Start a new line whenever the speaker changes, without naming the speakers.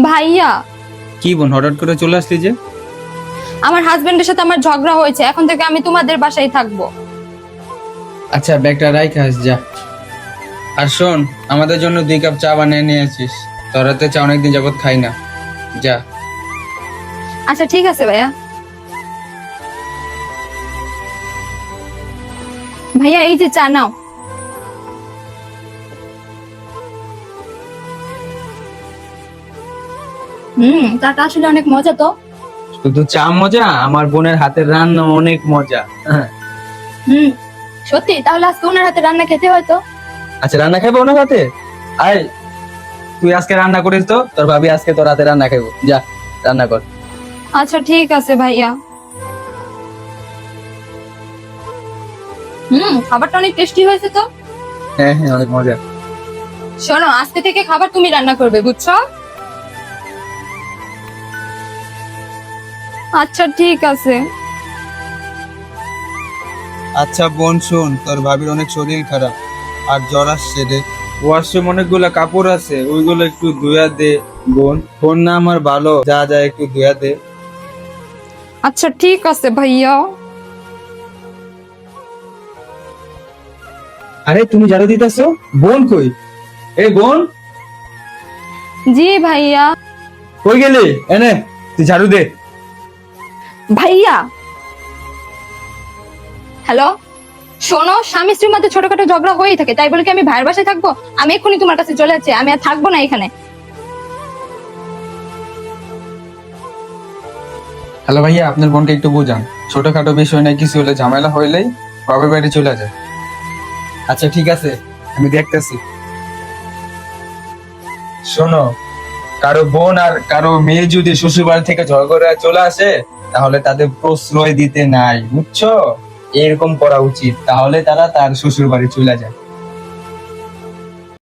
ভাইয়া,
কি বোন, হঠাৎ করে চলে আসলি যে?
আমার হাজবেন্ডের সাথে আমার ঝগড়া হয়েছে, এখন থেকে আমি তোমাদের বাসায় থাকবো।
আচ্ছা, ব্যাগটা রাইখে আস যা। আর শোন, আমাদের জন্য 2 কাপ চা বানিয়ে নিয়ে আসিস। তোরা তো চা অনেকদিন যাবত খাই না। যা।
আচ্ছা ঠিক আছে ভাইয়া। ভাইয়া এই যে চা নাও। চাটা আসলে অনেক মজা তো।
শুধু চা মজা, আমার বোনের হাতের রান্না অনেক মজা।
হুম, সত্যি? তাহলে আজকে ওনার হাতে রান্না খেতে হয়তো।
আচ্ছা, রান্না খাইবো ওনার হাতে? আয়, তুই আজকে রান্না করিস তো, তোর ভাবি আজকে তোর হাতে রান্না খাইবো। যা, রান্না কর।
আচ্ছা ঠিক আছে ভাইয়া। খাবারটা অনেক টেস্টি হয়েছে তো।
হ্যাঁ হ্যাঁ, অনেক মজা।
শোনো, আজকে থেকে খাবার তুমি রান্না করবে, বুঝছো? আচ্ছা ঠিক আছে।
আচ্ছা বোন শোন, তোর ভাবির অনেক শরীর খারাপ আর জ্বর আসছে রে। ওয়াশরুম অনেকগুলো কাপড় আছে, ওইগুলো একটু ধুয়া দে বোন। ফোন না আমার ভালো, যা যা একটু ধুয়া দে।
আচ্ছা ঠিক আছে ভাইয়া।
আরে তুমি ঝাড়ু দিতেছো? বোন কই? এই বোন,
জি ভাইয়া।
কই গেলি? এনে তুই ঝাড়ু দে।
ভাইয়া, হ্যালো, শোনো, স্বামী স্ত্রীর মধ্যে ছোটখাটো ঝগড়া হয়েই থাকে, তাই বলে কি আমি ভাইয়ের বাসায় থাকবো? আমি এক্ষুনি তোমার কাছে চলে যাচ্ছি, আমি আর থাকবো না এখানে।
হ্যালো ভাইয়া, আপনার বোনকে একটু বোঝান। ছোটখাটো বিষয় নাই, কিছু হলে ঝামেলা হইলেই বাবার বাড়ি চলে যায়। আচ্ছা ঠিক আছে, আমি দেখতেছি। শোনো, কারো বোন আর কারো মেয়ে যদি শ্বশুর বাড়ি থেকে ঝগড়া চলে আসে, তাহলে তাদের প্রশ্রয় দিতে নাই, বুঝছো? এরকম করা উচিত, তাহলে তারা তার শ্বশুর বাড়ি চলে যায়।